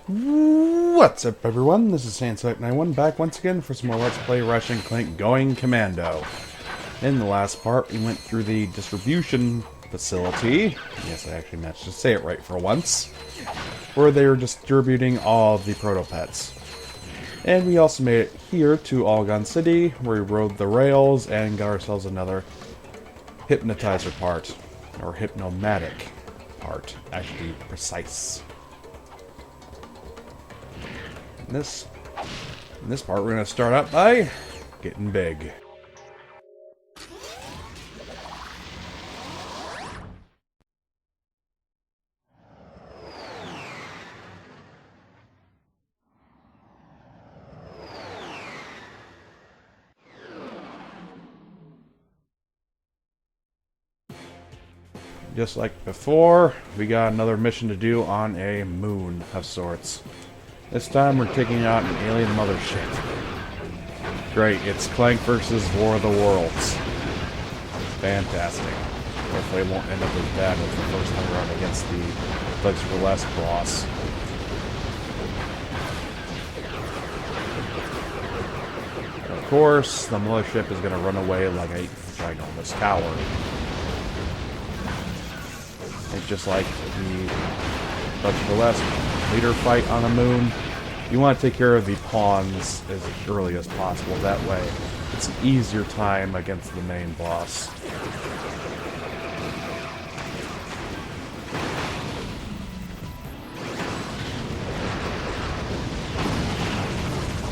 What's up, everyone? This is Saiyan back once again for some more Let's Play Ratchet and Clank Going Commando. In the last part, we went through the distribution facility. Yes, I actually managed to say it right for once. Where they were distributing all of the proto-pets. And we also made it here to Algon City, where we rode the rails and got ourselves another hypnotizer part. Or hypnomatic part, actually precise. In this part, we're going to start out by getting big. Just like before, we got another mission to do on a moon of sorts. This time we're taking out an alien mothership. Great, it's Clank versus War of the Worlds. Fantastic. Hopefully it won't end up as bad as the first time around against the Thugs for Less boss. Of course, the mothership is going to run away like a ginormous tower. It's just like the Thugs for Less leader fight on the moon. You want to take care of the pawns as early as possible. That way, it's an easier time against the main boss.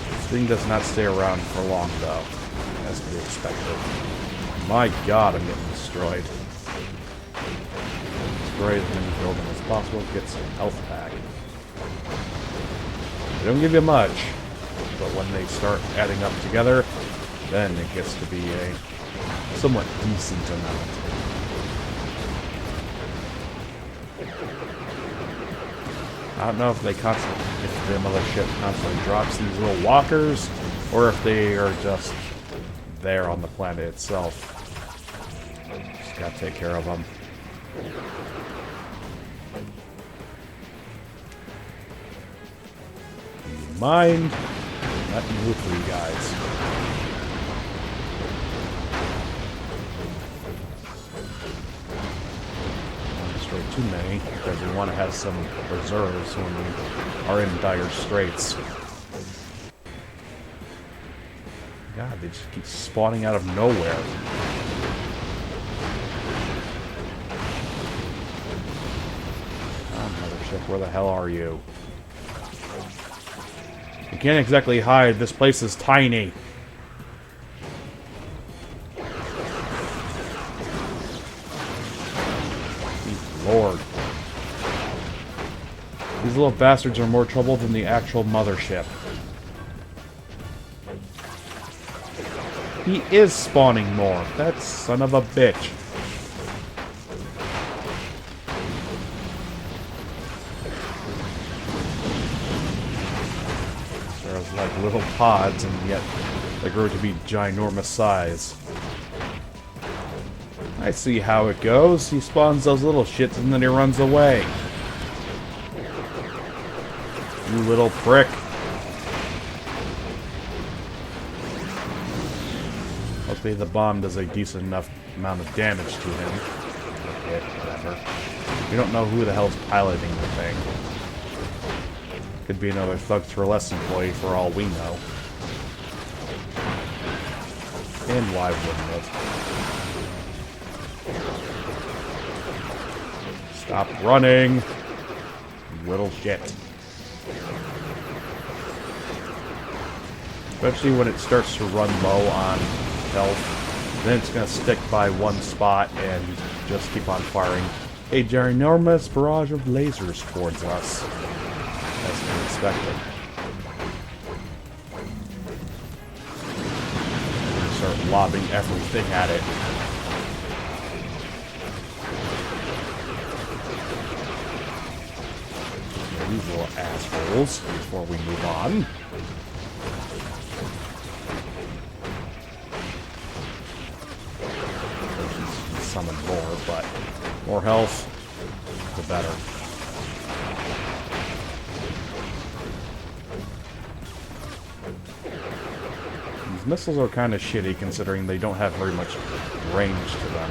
This thing does not stay around for long, though, as to be expected. My god, I'm getting destroyed. Destroy as many buildings as possible, get some health back. They don't give you much, but when they start adding up together, then it gets to be a somewhat decent amount. I don't know if they if the mothership constantly drops these little walkers, or if they are just there on the planet itself. Just gotta take care of them. Mind nothing new for you guys. Don't destroy too many because we want to have some reserves when we are in dire straits. God, they just keep spawning out of nowhere. Oh, mothership, where the hell are you? You can't exactly hide. This place is tiny. Good Lord. These little bastards are more trouble than the actual mothership. He is spawning more. That son of a bitch. Like little pods, and yet they grow to be ginormous size. I see how it goes. He spawns those little shits and then he runs away. You little prick. Hopefully the bomb does a decent enough amount of damage to him. Okay, whatever. We don't know who the hell's piloting the thing. Could be another Thugs for Less employee for all we know. And why wouldn't it? Stop running, little shit. Especially when it starts to run low on health. Then it's going to stick by one spot and just keep on firing a ginormous barrage of lasers towards us. As to be expected. Start lobbing everything at it. These little assholes before we move on. Summon more, but more health, the better. These missiles are kind of shitty considering they don't have very much range to them.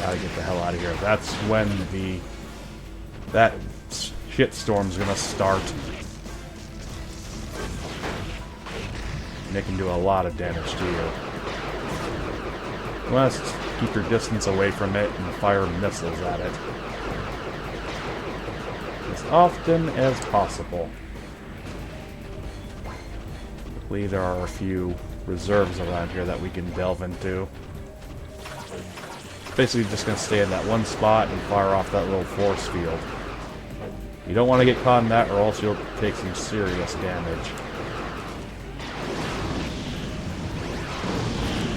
Gotta get the hell out of here. That's when that shitstorm's gonna start. And it can do a lot of damage to you. You must keep your distance away from it and fire missiles at it as often as possible. Luckily, there are a few reserves around here that we can delve into. Basically just going to stay in that one spot and fire off that little force field. You don't want to get caught in that or else you'll take some serious damage.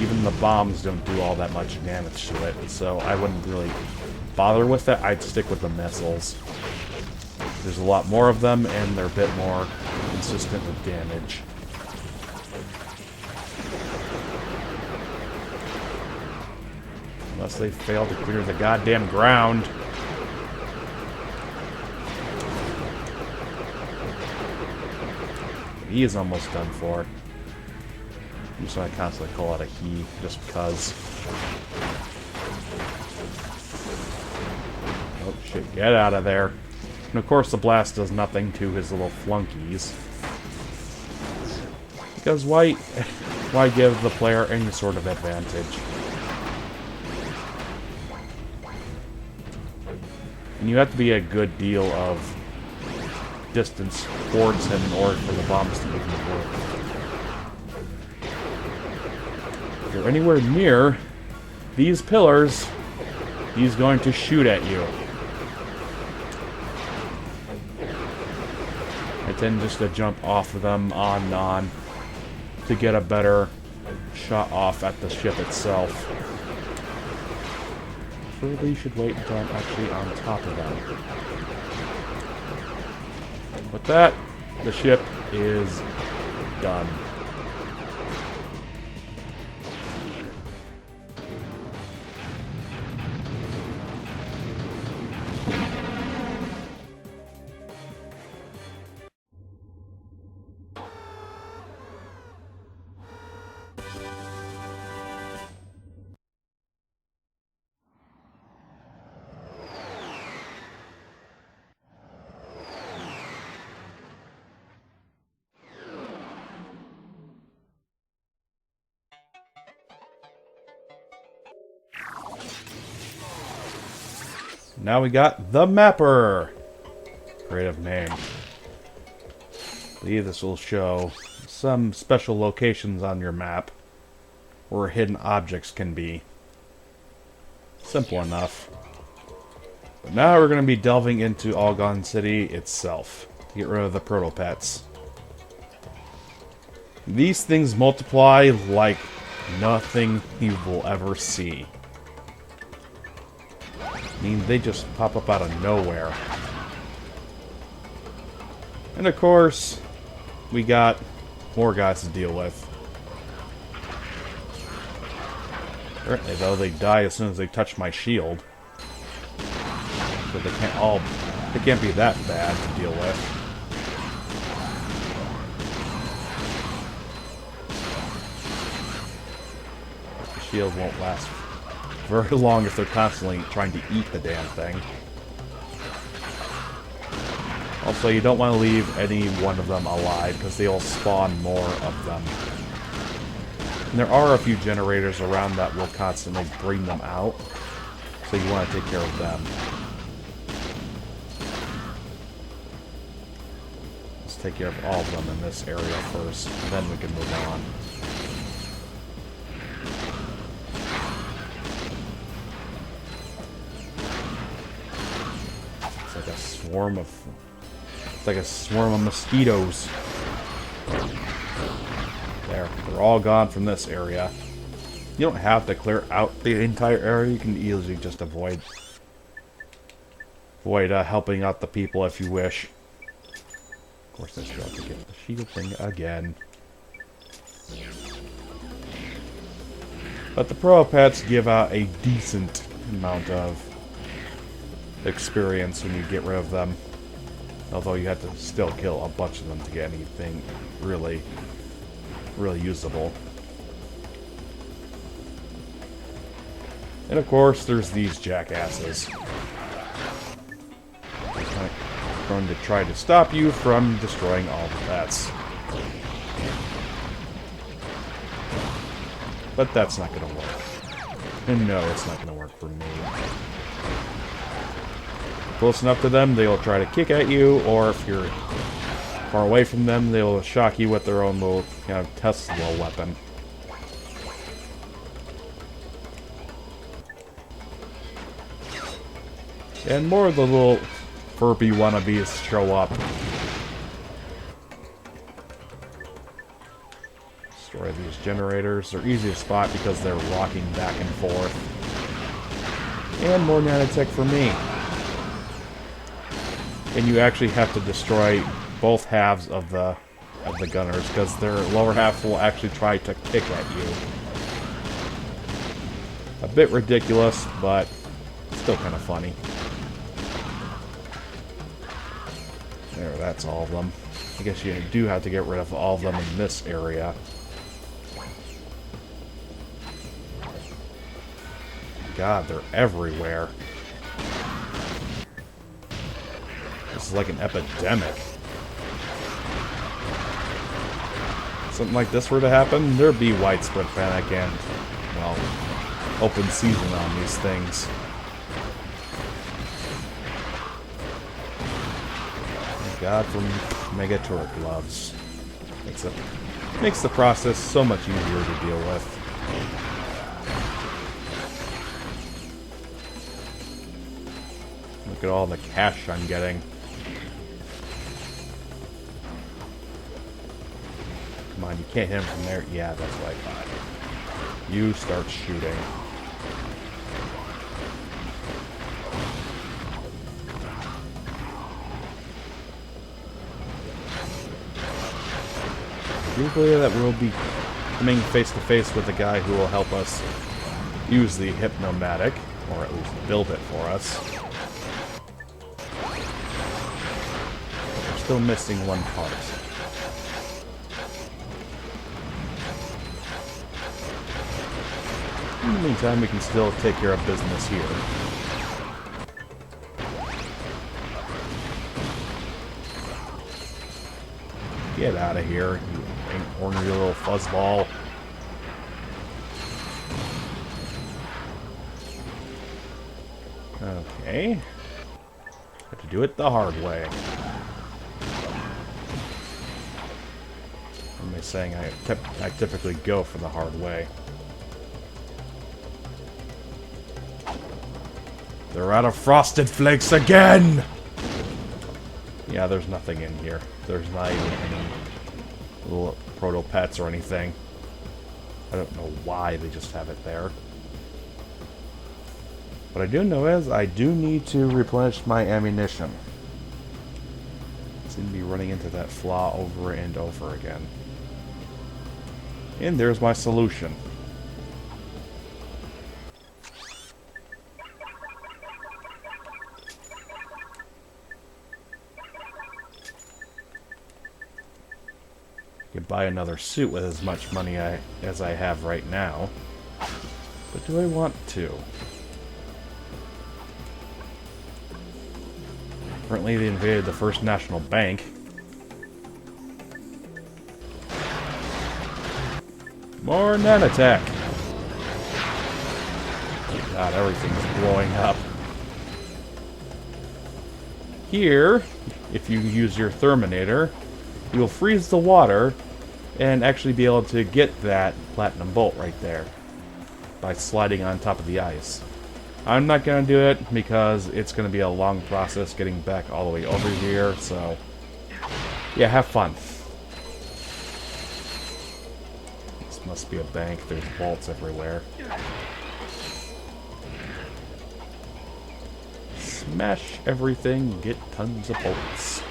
Even the bombs don't do all that much damage to it, so I wouldn't really bother with it. I'd stick with the missiles. There's a lot more of them and they're a bit more consistent with damage. Unless they fail to clear the goddamn ground. He is almost done for. I'm just going to constantly call out a he, just because. Oh shit, get out of there. And of course the blast does nothing to his little flunkies. Because why give the player any sort of advantage? And you have to be a good deal of distance towards him in order for the bombs to even work. If you're anywhere near these pillars, he's going to shoot at you. I tend just to jump off of them on and on to get a better shot off at the ship itself. Probably should wait until I'm actually on top of them. With that, the ship is done. Now we got the Mapper. Creative name. I believe this will show some special locations on your map where hidden objects can be. Simple enough. But now we're going to be delving into Algon City itself to get rid of the proto-pets. These things multiply like nothing you will ever see. I mean, they just pop up out of nowhere. And of course, we got more guys to deal with. Apparently, though, they die as soon as they touch my shield. So they can't be that bad to deal with. The shield won't last very long if they're constantly trying to eat the damn thing. Also, you don't want to leave any one of them alive, because they'll spawn more of them. And there are a few generators around that will constantly bring them out, so you want to take care of them. Let's take care of all of them in this area first, and then we can move on. It's like a swarm of mosquitoes. There, they're all gone from this area. You don't have to clear out the entire area. You can easily just avoid helping out the people if you wish. Of course, I still have to get the shield thing again. But the Pro Pets give out a decent amount of experience when you get rid of them. Although you have to still kill a bunch of them to get anything really usable. And of course, there's these jackasses. They're going to try to stop you from destroying all the pets. But that's not going to work. And no, it's not going to work for me. Close enough to them, they will try to kick at you, or if you're far away from them, they will shock you with their own little kind of Tesla weapon. And more of the little Furby wannabes show up. Destroy these generators. They're easy to spot because they're rocking back and forth. And more nanotech for me. And you actually have to destroy both halves of the gunners, because their lower half will actually try to kick at you. A bit ridiculous, but still kind of funny. There, that's all of them. I guess you do have to get rid of all of them in this area. God, they're everywhere. This is like an epidemic. Something like this were to happen, there'd be widespread panic and, well, open season on these things. Thank God for Mega Turret gloves. Makes the process so much easier to deal with. Look at all the cash I'm getting. Come on, you can't hit him from there. Yeah, that's what I thought. You start shooting. I do believe that we'll be coming face to face with the guy who will help us use the Hypnomatic, or at least build it for us. We're still missing one part. In the meantime, we can still take care of business here. Get out of here, you ornery little fuzzball. Okay. Have to do it the hard way. What am I saying? I typically go for the hard way. They're out of Frosted Flakes again! Yeah, there's nothing in here. There's not even any little proto-pets or anything. I don't know why they just have it there. What I do know is I do need to replenish my ammunition. I seem to be running into that flaw over and over again. And there's my solution. I could buy another suit with as much money as I have right now. But do I want to? Apparently they invaded the First National Bank. More nanotech! God, everything's blowing up. Here, if you use your Terminator, you will freeze the water and actually be able to get that platinum bolt right there by sliding on top of the ice. I'm not going to do it because it's going to be a long process getting back all the way over here, so yeah, have fun. This must be a bank. There's vaults everywhere. Smash everything, get tons of bolts.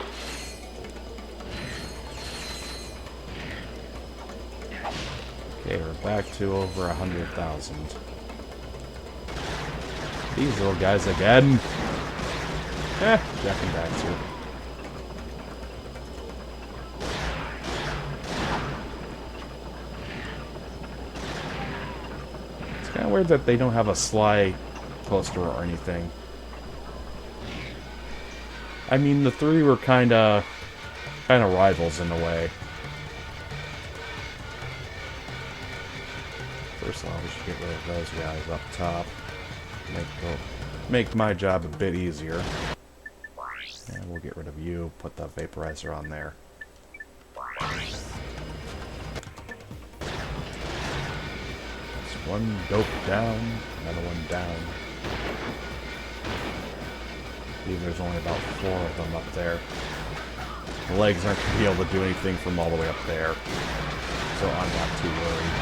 Okay, we're back to over 100,000. These little guys again. Jack and Daxter. It's kind of weird that they don't have a Sly poster or anything. I mean, the three were kind of rivals in a way. First of all, we should get rid of those guys up top. Make my job a bit easier. And we'll get rid of you. Put the vaporizer on there. That's one dope down, another one down. I believe there's only about 4 of them up there. The legs aren't going to be able to do anything from all the way up there, so I'm not too worried.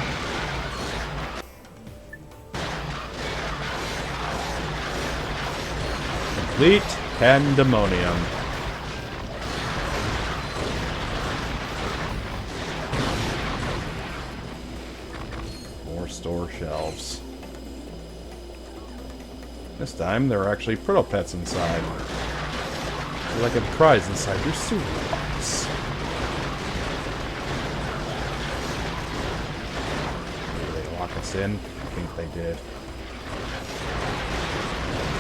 Complete pandemonium. More store shelves. This time, there are actually proto-pets inside. They're like a prize inside your cereal box. Did they lock us in? I think they did.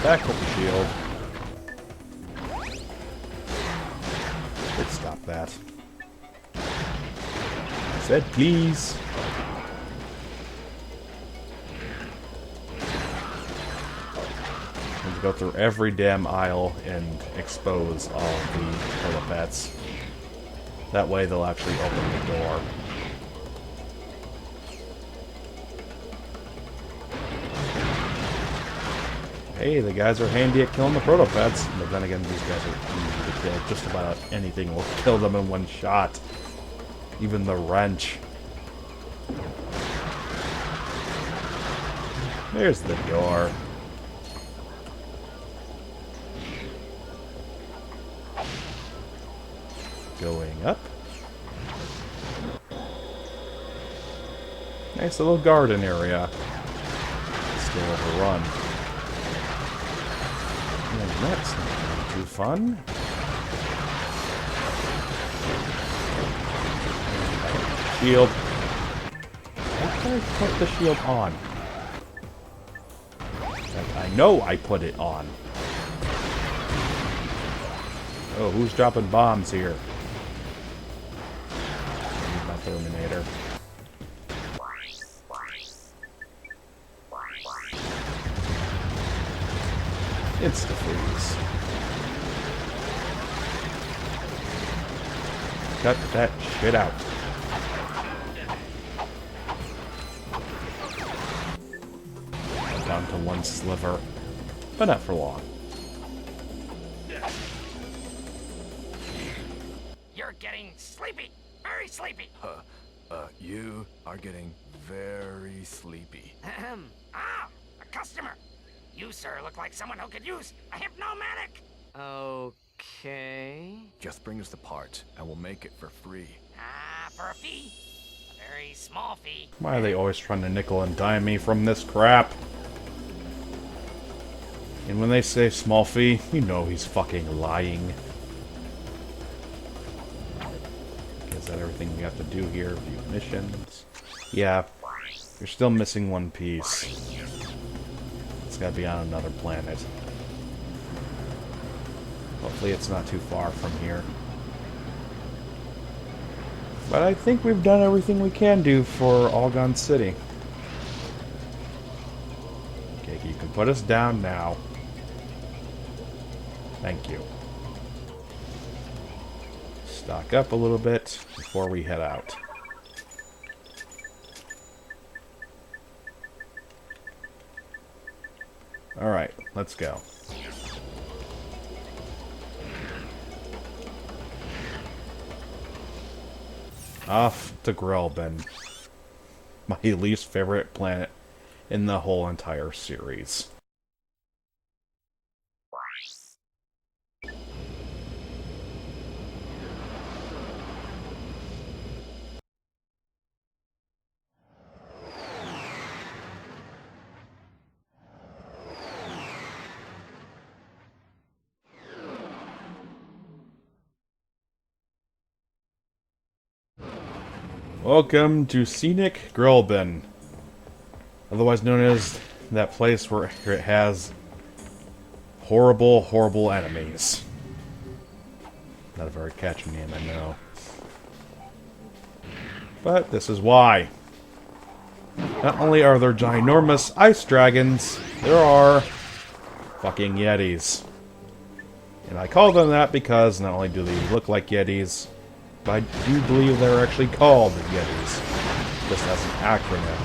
Back with the shield. Let's stop that. I said please. Go through every damn aisle and expose all of the proto-pets. That way they'll actually open the door. Hey, the guys are handy at killing the proto-pets, but then again, these guys are easy to kill. Just about anything will kill them in one shot. Even the wrench. There's the door. Going up. Nice little garden area. Still overrun. And that's not too fun. Shield. Why can't I put the shield on? I know I put it on. Oh, who's dropping bombs here? My Terminator. Insta-freeze. Cut that shit out. Down to one sliver. But not for long. You're getting sleepy. Very sleepy. You are getting very sleepy. Ahem. Ah, a customer. You, sir, look like someone who could use a hypnomatic. Okay. Just bring us the part, and we'll make it for free. Ah, for a fee. A very small fee. Why are they always trying to nickel and dime me from this crap? And when they say small fee, you know he's fucking lying. Is that everything we have to do here? View missions. Yeah. You're still missing one piece. It's gotta be on another planet. Hopefully it's not too far from here. But I think we've done everything we can do for Algon City. Okay, you can put us down now. Thank you. Stock up a little bit before we head out. Alright, let's go. Off to Grelben. My least favorite planet in the whole entire series. Welcome to Scenic Grillbin, otherwise known as that place where it has horrible, horrible enemies. Not a very catchy name, I know. But this is why. Not only are there ginormous ice dragons, there are fucking yetis. And I call them that because not only do they look like yetis, but I do believe they're actually called yetis, just as an acronym.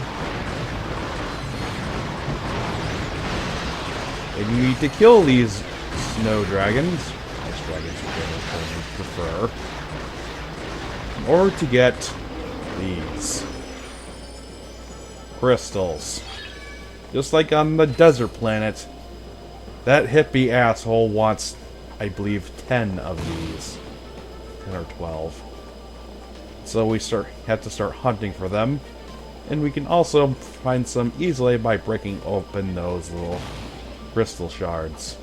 And you need to kill these snow dragons, ice dragons I prefer, in order to get these crystals. Just like on the desert planet, that hippie asshole wants, I believe, 10 of these. 10 or 12. So we have to start hunting for them. And we can also find some easily by breaking open those little crystal shards.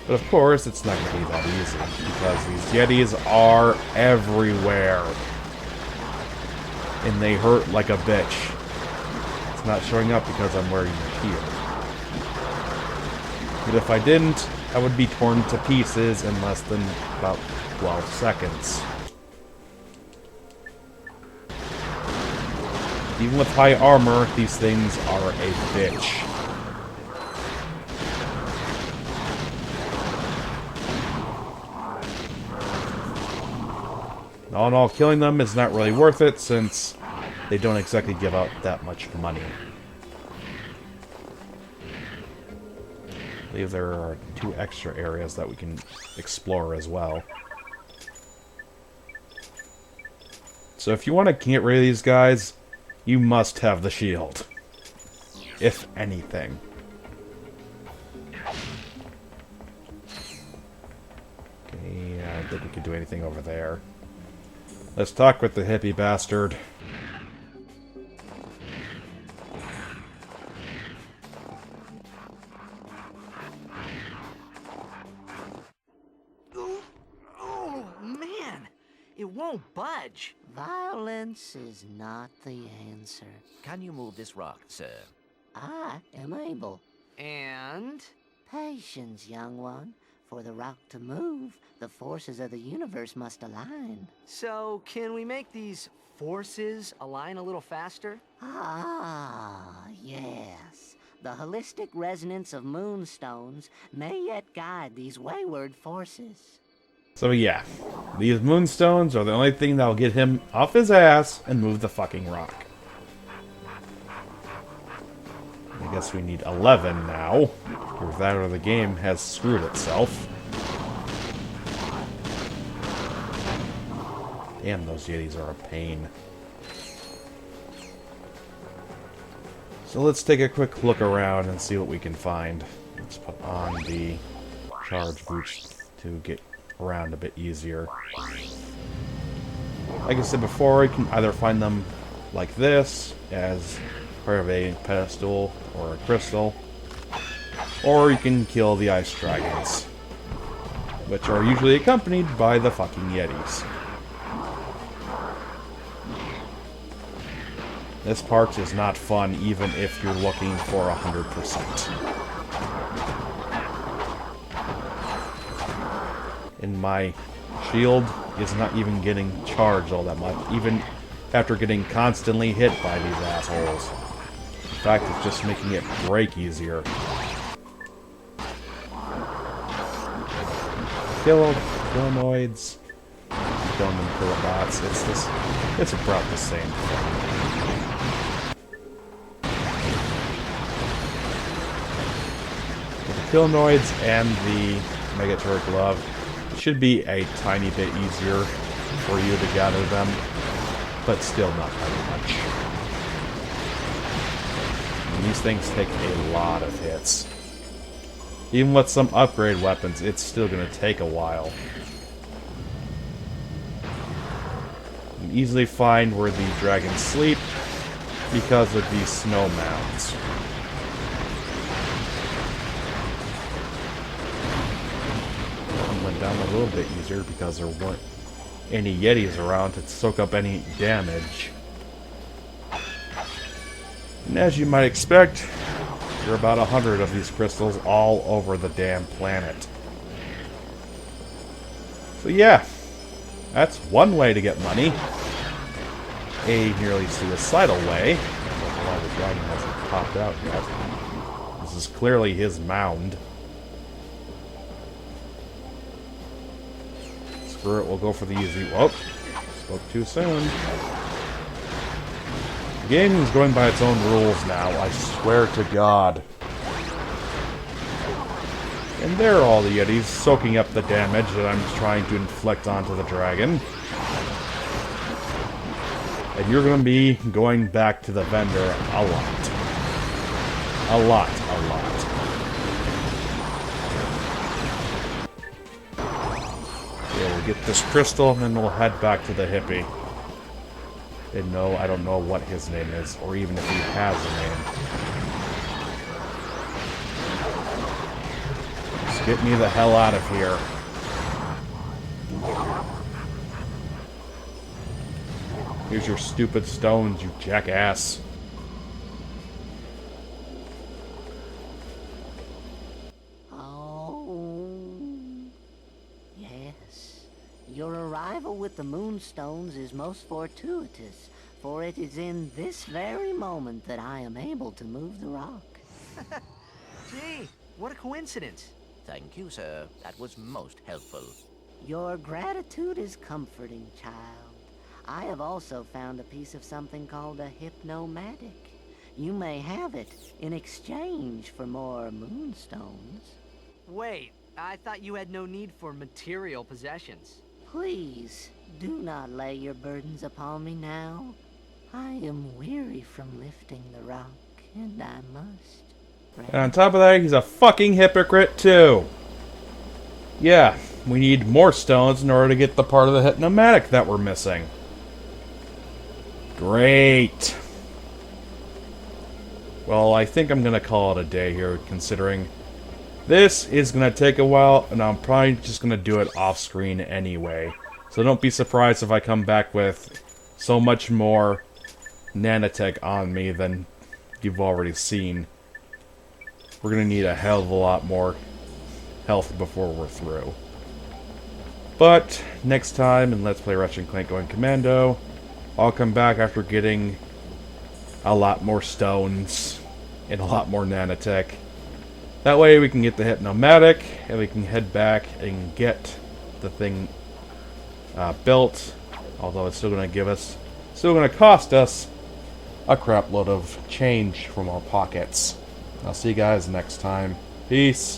But of course, it's not going to be that easy, because these yetis are everywhere. And they hurt like a bitch. It's not showing up because I'm wearing the gear. But if I didn't, I would be torn to pieces in less than about 12 seconds. Even with high armor, these things are a bitch. All in all, killing them is not really worth it, since they don't exactly give out that much money. I believe there are 2 extra areas that we can explore as well. So if you want to get rid of these guys, you must have the shield. If anything. Okay, I don't think we can do anything over there. Let's talk with the hippie bastard. Oh, man! It won't budge. Violence is not the answer. Can you move this rock, sir? I am able. And? Patience, young one. For the rock to move, the forces of the universe must align. So, can we make these forces align a little faster? Ah, yes. The holistic resonance of moonstones may yet guide these wayward forces. So yeah, these moonstones are the only thing that'll get him off his ass and move the fucking rock. I guess we need 11 now. Either that or the game has screwed itself. Damn, those yetis are a pain. So let's take a quick look around and see what we can find. Let's put on the charge boost to get around a bit easier. Like I said before, you can either find them like this, as part of a pedestal or a crystal, or you can kill the ice dragons, which are usually accompanied by the fucking yetis. This part is not fun even if you're looking for 100%. And my shield is not even getting charged all that much, even after getting constantly hit by these assholes. In fact, it's just making it break easier. Kilonoids. Killing them kilobots. It's about the same thing. With the Kilonoids and the Mega Turret Glove, it should be a tiny bit easier for you to gather them, but still not very much. And these things take a lot of hits. Even with some upgrade weapons, it's still going to take a while. You can easily find where the dragons sleep because of these snow mounds. Went down a little bit easier because there weren't any Yetis around to soak up any damage. And as you might expect, there are about 100 of these crystals all over the damn planet. So yeah, that's one way to get money. A nearly suicidal way. I don't know why the dragon hasn't popped out yet. This is clearly his mound. Screw it, we'll go for the easy. Whoop, spoke too soon. The game is going by its own rules now, I swear to God. And there are all the Yetis, soaking up the damage that I'm trying to inflict onto the dragon. And you're going to be going back to the vendor a lot. A lot, a lot. Yeah, we'll get this crystal, and then we'll head back to the hippie. And no, I don't know what his name is, or even if he has a name. Just get me the hell out of here. Here's your stupid stones, you jackass. Yes. Your arrival with the Moonstones is most fortuitous, for it is in this very moment that I am able to move the rock. Gee, what a coincidence. Thank you, sir. That was most helpful. Your gratitude is comforting, child. I have also found a piece of something called a hypnomatic. You may have it in exchange for more Moonstones. Wait, I thought you had no need for material possessions. Please, do not lay your burdens upon me now. I am weary from lifting the rock, and I must rest. And on top of that, he's a fucking hypocrite too. Yeah, we need more stones in order to get the part of the hypnomatic that we're missing. Great. Well, I think I'm going to call it a day here, considering this is going to take a while, and I'm probably just going to do it off-screen anyway. So don't be surprised if I come back with so much more nanotech on me than you've already seen. We're going to need a hell of a lot more health before we're through. But next time in Let's Play Ratchet and Clank Going Commando, I'll come back after getting a lot more stones and a lot more nanotech. That way we can get the hypnomatic and we can head back and get the thing built. Although it's still going to cost us a crap load of change from our pockets. I'll see you guys next time. Peace.